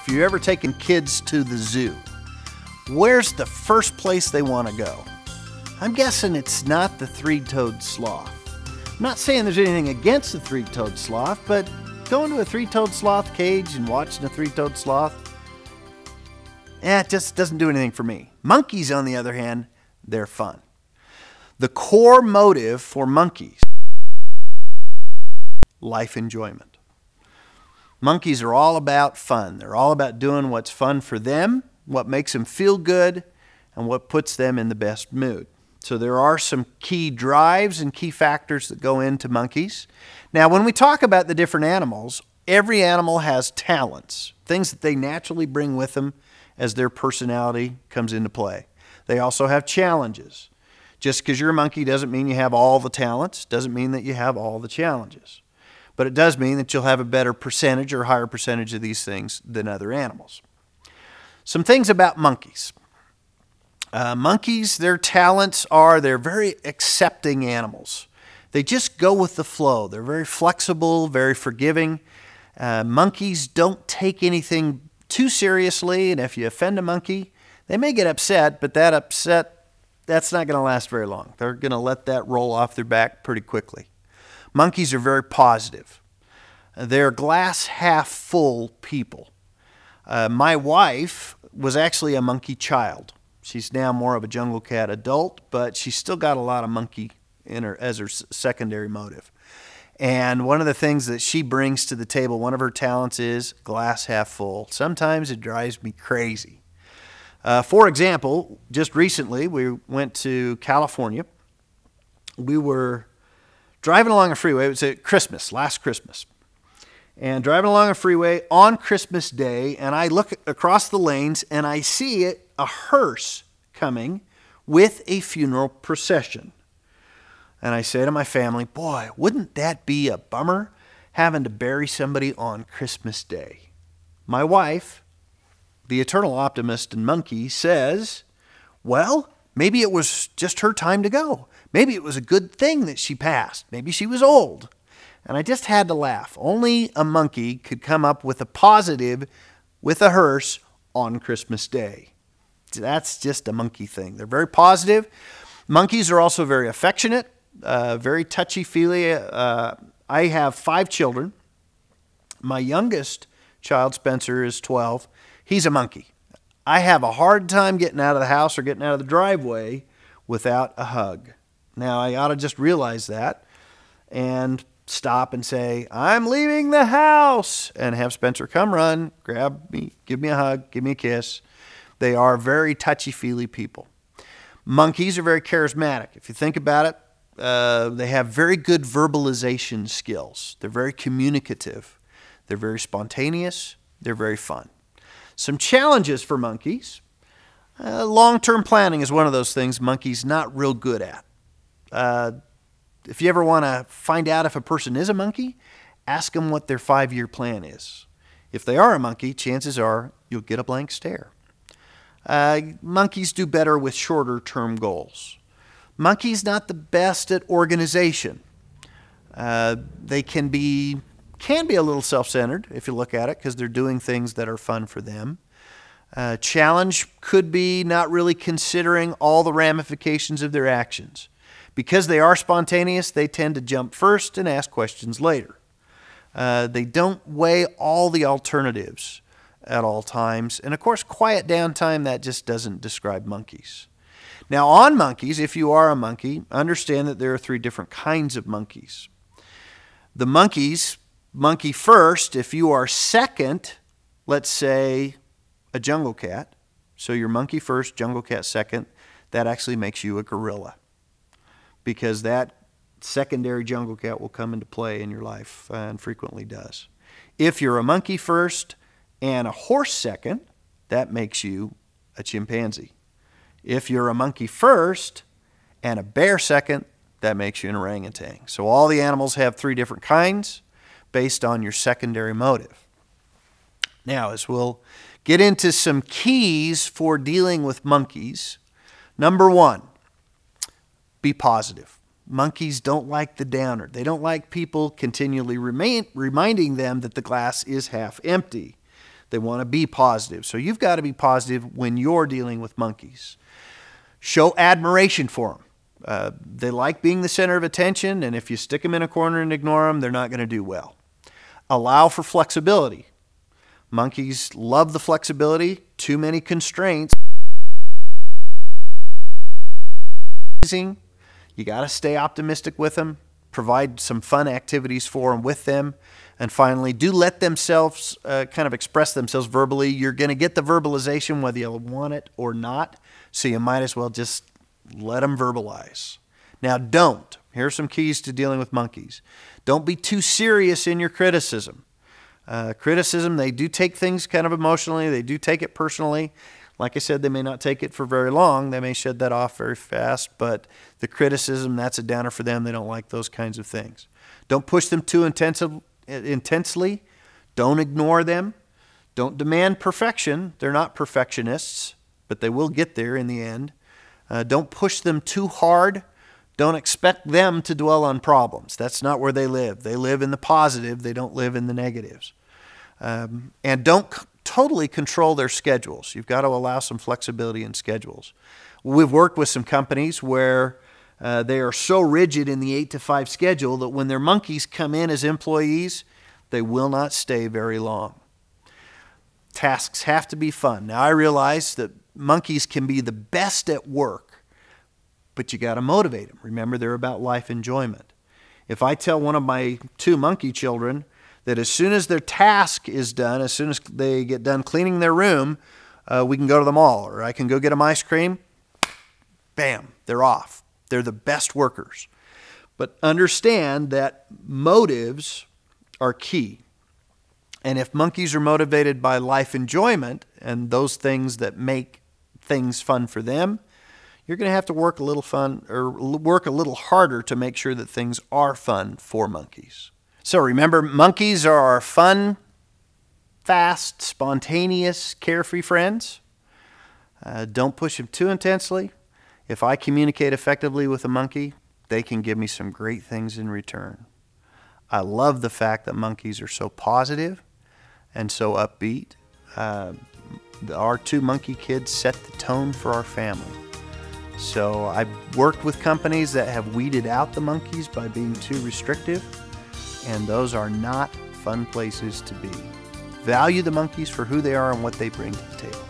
if you've ever taken kids to the zoo, where's the first place they want to go? I'm guessing it's not the three-toed sloth. I'm not saying there's anything against the three-toed sloth, but going to a three-toed sloth cage and watching a three-toed sloth, it just doesn't do anything for me. Monkeys, on the other hand, they're fun. The core motive for monkeys, life enjoyment. Monkeys are all about fun. They're all about doing what's fun for them, what makes them feel good, and what puts them in the best mood. So there are some key drives and key factors that go into monkeys. Now, when we talk about the different animals, every animal has talents, things that they naturally bring with them as their personality comes into play. They also have challenges. Just because you're a monkey doesn't mean you have all the talents, doesn't mean that you have all the challenges. But it does mean that you'll have a better percentage or higher percentage of these things than other animals. Some things about monkeys. Monkeys, their talents are they're very accepting animals. They just go with the flow. They're very flexible, very forgiving. Monkeys don't take anything too seriously, and if you offend a monkey, they may get upset, but that's not going to last very long. They're going to let that roll off their back pretty quickly. Monkeys are very positive. They're glass half full people. My wife was actually a monkey child. She's now more of a jungle cat adult, but she's still got a lot of monkey in her as her secondary motive. And one of the things that she brings to the table, one of her talents is glass half full. Sometimes it drives me crazy. For example, just recently we went to California. We were driving along a freeway. It was at Christmas, last Christmas. And driving along a freeway on Christmas Day, and I look across the lanes and I see a hearse coming with a funeral procession. And I say to my family, boy, wouldn't that be a bummer having to bury somebody on Christmas Day? My wife, the eternal optimist and monkey, says, well, maybe it was just her time to go. Maybe it was a good thing that she passed. Maybe she was old. And I just had to laugh. Only a monkey could come up with a positive with a hearse on Christmas Day. That's just a monkey thing. They're very positive. Monkeys are also very affectionate, very touchy-feely. I have 5 children. My youngest child, Spencer, is 12. He's a monkey. I have a hard time getting out of the house or getting out of the driveway without a hug. Now, I ought to just realize that and stop and say, I'm leaving the house, and have Spencer come run, grab me, give me a hug, give me a kiss. They are very touchy-feely people. Monkeys are very charismatic. If you think about it, they have very good verbalization skills. They're very communicative. They're very spontaneous. They're very fun. Some challenges for monkeys. Long-term planning is one of those things monkeys not real good at. If you ever want to find out if a person is a monkey, ask them what their 5-year plan is. If they are a monkey, chances are you'll get a blank stare. Monkeys do better with shorter-term goals. Monkeys not the best at organization. They can be a little self-centered if you look at it because they're doing things that are fun for them. Challenge could be not really considering all the ramifications of their actions. Because they are spontaneous, they tend to jump first and ask questions later. They don't weigh all the alternatives at all times. And of course, quiet downtime, that just doesn't describe monkeys. Now on monkeys, if you are a monkey, understand that there are 3 different kinds of monkeys. The monkeys, monkey first, if you are second, let's say a jungle cat, so you're monkey first, jungle cat second, that actually makes you a gorilla. Because that secondary jungle cat will come into play in your life and frequently does. If you're a monkey first and a horse second, that makes you a chimpanzee. If you're a monkey first and a bear second, that makes you an orangutan. So all the animals have 3 different kinds based on your secondary motive. Now, as we'll get into some keys for dealing with monkeys, number 1, be positive. Monkeys don't like the downer. They don't like people continually reminding them that the glass is half empty. They want to be positive. So you've got to be positive when you're dealing with monkeys. Show admiration for them. They like being the center of attention, and if you stick them in a corner and ignore them, they're not going to do well. Allow for flexibility. Monkeys love the flexibility. Too many constraints. You got to stay optimistic with them. Provide some fun activities for them with them. And finally, do let themselves kind of express themselves verbally. You're going to get the verbalization whether you want it or not. So you might as well just let them verbalize. Now don't. Here are some keys to dealing with monkeys. Don't be too serious in your criticism. Criticism, they do take things kind of emotionally. They do take it personally. Like I said, they may not take it for very long. They may shed that off very fast, but the criticism, that's a downer for them. They don't like those kinds of things. Don't push them too intensely. Don't ignore them. Don't demand perfection. They're not perfectionists, but they will get there in the end. Don't push them too hard. Don't expect them to dwell on problems. That's not where they live. They live in the positive. They don't live in the negatives. And don't totally control their schedules. You've got to allow some flexibility in schedules. We've worked with some companies where they are so rigid in the 8 to 5 schedule that when their monkeys come in as employees, they will not stay very long. Tasks have to be fun. Now, I realize that monkeys can be the best at work, but you got to motivate them. Remember, they're about life enjoyment. If I tell one of my 2 monkey children that as soon as their task is done, as soon as they get done cleaning their room, we can go to the mall, or I can go get them ice cream, bam, they're off. They're the best workers. But understand that motives are key. And if monkeys are motivated by life enjoyment and those things that make things fun for them, you're going to have to work a little harder to make sure that things are fun for monkeys. So remember, monkeys are our fun, fast, spontaneous, carefree friends. Don't push them too intensely. If I communicate effectively with a monkey, they can give me some great things in return. I love the fact that monkeys are so positive and so upbeat. Our 2 monkey kids set the tone for our family. So I've worked with companies that have weeded out the monkeys by being too restrictive, and those are not fun places to be. Value the monkeys for who they are and what they bring to the table.